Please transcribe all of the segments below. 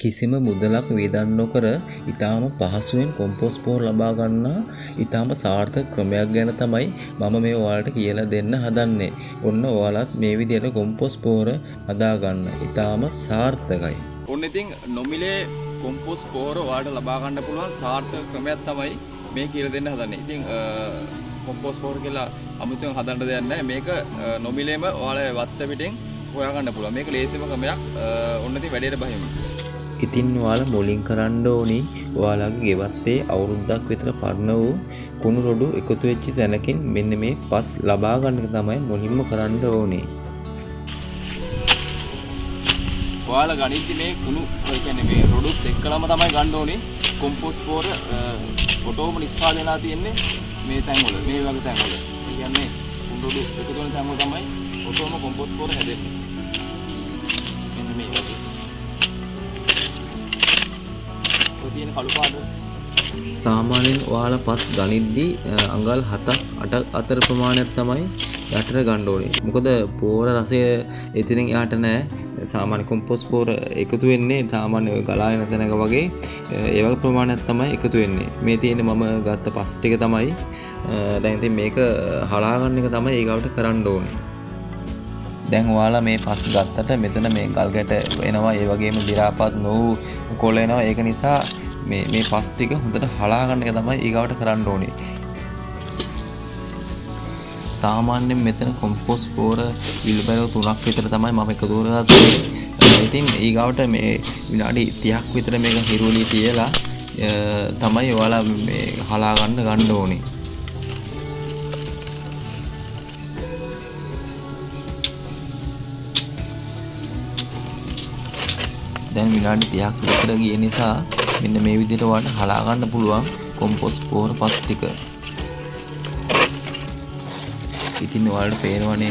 කිසිම මුදලක් වියදම් නොකර ඊටාම පහසුවෙන් කොම්පෝස්ට් පොහොර ලබා ගන්නා ඊටාම සාර්ථක ක්‍රමයක් ගැන තමයි මම මේ ඔයාලට කියලා දෙන්න හදන්නේ. ඔන්න ඔයාලත් මේ විදිහට කොම්පෝස්ට් පොහොර හදා ගන්න. ඊටාම සාර්ථකයි. ඔන්න ඉතින් නොමිලේ කොම්පෝස්ට් පොහොර ඔයාලට ලබා ගන්න පුළුවන් සාර්ථක ක්‍රමයක් තමයි මේ කියලා දෙන්න හදන්නේ. ඉතින් කොම්පෝස්ට් පොහොර කියලා අමුතුවෙන් හදන්න දෙයක් නැහැ. මේක නොමිලේම ඔයාලා වත්ත පිටින් හොයා ගන්න පුළුවන්. මේක ලේසිම ක්‍රමයක්. ඔන්න ඉතින් වැඩේට බහිමු. ඉතින් ඔයාලා මුලින් කරන්න ඕනි ඔයාලගේ ගෙවත්තේ අවුරුද්දක් විතර පරණ වූ කුණු රොඩු එකතු වෙච්ච තැනකින් මෙන්න මේ පස් ලබා ගන්න එක තමයි මුලින්ම කරන්න ඕනේ. ඔයාලා ගණිතේ මේ කුණු ඒ කියන්නේ මේ රොඩුත් එක්කලම තමයි ගන්න ඕනේ. කොම්පෝස්ට් පොහොර ඔටෝම නිෂ්පාදනය වෙලා තියෙන්නේ මේ තැන්වල. මේ වගේ තැන්වල. ඒ කියන්නේ කුණු රොඩු එකතු වෙන තැන්වල තමයි ඔටෝම කොම්පෝස්ට් පොහොර හැදෙන්නේ. මෙන්න මේ වගේ. තියෙන කළු පාට සාමාන්‍යයෙන් ඔයාලා පස් ගනිද්දී අඟල් 7ක් 8ක් අතර ප්‍රමාණයක් තමයි යටට ගන්න ඕනේ. මොකද පොහොර රසය එතනින් යට නැහැ. සාමාන්‍ය කොම්පෝස්ට් පොහොර එකතු වෙන්නේ සාමාන්‍ය ගලා යන තැනක වගේ ඒ වගේ ප්‍රමාණයක් තමයි එකතු වෙන්නේ. මේ තියෙන්නේ මම ගත්ත පස් ටික තමයි. දැන් ඉතින් මේක හලා ගන්න එක තමයි ඊගවට කරන්න ඕනේ. දැන් ඔයාලා මේ පස් ගත්තට මෙතන මේ ගල් ගැට එනවා. ඒ වගේම දි รา පත් නොවු කොළ එනවා. ඒක නිසා මේ පස් ටික හොඳට හලා ගන්න එක තමයි ඊගවට කරන්න ඕනේ. සාමාන්‍යයෙන් මෙතන කොම්පෝස්ට් පොහොර විලබැලව 3ක් විතර තමයි මම එකතු කරගත්තේ. ඉතින් ඊගවට මේ විනාඩි 30ක් විතර මේක හිරුවලී තියලා තමයි ඔයාලා මේ හලා ගන්න ඕනේ. දැන් විනාඩි 30ක් විතර ගිය නිසා මෙන්න මේ විදිහට ඔයාලට හලා ගන්න පුළුවන් කොම්පෝස්ට් පොහොර පස් ටික. ඉතින් ඔයාලට පේනවනේ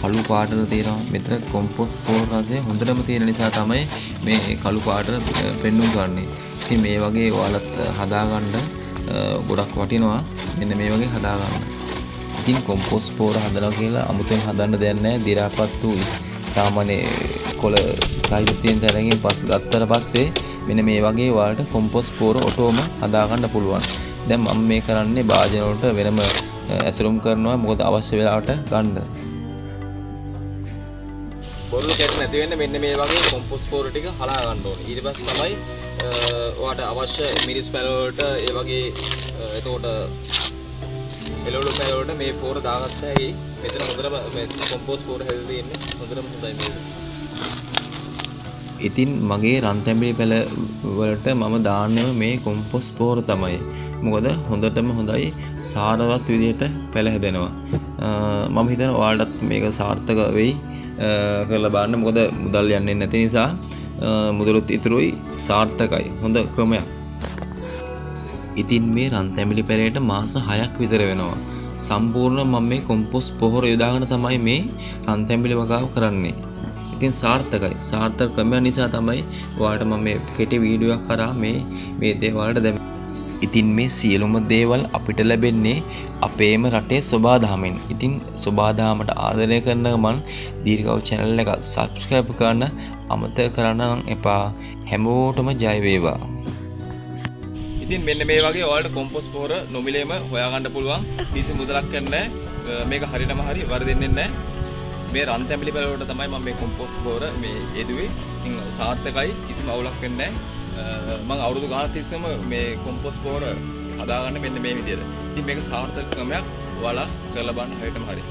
කළු පාටට තියෙනවා. මෙතන කොම්පෝස්ට් පොහොර රසය හොඳටම තියෙන නිසා තමයි මේ කළු පාටට පෙන්නුම් කරන්නේ. ඉතින් මේ වගේ ඔයාලත් හදාගන්න ගොඩක් වටිනවා. මෙන්න මේ වගේ හදාගන්න. ඉතින් කොම්පෝස්ට් පොහොර හදනවා කියලා අමුතුවෙන් හදන්න දෙයක් නැහැ. දි รา පත් වූ සාමාන්‍ය කොළ සයිස් තියෙන තැනකින් පස් ගත්තට පස්සේ මෙන්න මේ වගේ ඔයාලට කොම්පෝස්ට් පොහොර ඔටෝම හදාගන්න පුළුවන්. දැන් මම මේ කරන්නේ භාජන වලට වෙනම ඇසුරුම් කරනවා. මොකද අවශ්‍ය වෙලාවට ගන්න. බොරළු කැට නැති වෙන්න මෙන්න මේ වගේ කොම්පෝස්ට් පොහොර ටික හලා ගන්න ඕනේ. ඊට පස්සේ තමයි ඔයාලට අවශ්‍ය මිරිස් පැල වලට ඒ වගේ එතකොට එළවලු පැල වලට මේ පොහොර දාගත්ත හැකි. මෙතන හොඳටම මේ කොම්පෝස්ට් පොහොර හැදලා තියෙන්නේ. හොඳටම හොඳයි මේක. ඉතින් මගේ රන්තැඹිලි පැල වලට මම දාන්නෙම මේ කොම්පෝස්ට් පොහොර තමයි. මොකද හොඳටම හොඳයි සාරවත් විදිහට පැල හැදෙනවා. මම හිතනවා ඔයාලටත් මේක සාර්ථක වෙයි කරලා බලන්න. මොකද මුදල් යන්නේ නැති නිසා මුදලුත් ඉතුරුයි සාර්ථකයි. හොඳ ක්‍රමයක්. ඉතින් මේ රන්තැඹිලි පැලේට මාස 6ක් විතර වෙනවා. සම්පූර්ණ මම මේ කොම්පෝස්ට් පොහොර යොදාගෙන තමයි මේ රන්තැඹිලි වගාව කරන්නේ. ඉතින් සාර්ථකයි. සාර්ථක ක්‍රමයක් නිසා තමයි ඔයාලට මම මේ කෙටි වීඩියෝයක් කරා මේ දේ ඔයාලට දැම්මේ. ඉතින් මේ සියලුම දේවල් අපිට ලැබෙන්නේ අපේම රටේ සොබාදහමෙන්. ඉතින් සොබාදහමට ආදරය කරන මන් දීර්ඝව channel එක subscribe කරන්න අමතක කරන්න එපා. හැමෝටම ජය වේවා. ඉතින් මෙන්න මේ වගේ ඔයාලට කොම්පෝස්ට් පොහොර නොමිලේම හොයාගන්න පුළුවන්. කිසි මුදලක් නැහැ. මේක හරියටම හරි වරදින්නේ නැහැ. මේ රන්තැඹිලි පැල වලට තමයි මම මේ කොම්පෝස්ට් පොහොර මේ යෙදුවේ. ඉතින් සාර්ථකයි. කිසිම අවුලක් වෙන්නේ නැහැ. මම අවුරුදු ගානක් තිස්සේම මේ කොම්පෝස්ට් පොහොර හදාගන්න මෙන්න මේ විදිහට. ඉතින් මේක සාර්ථක ක්‍රමයක්. ඔයාලා කරලා බලන්න හරියටම හරි.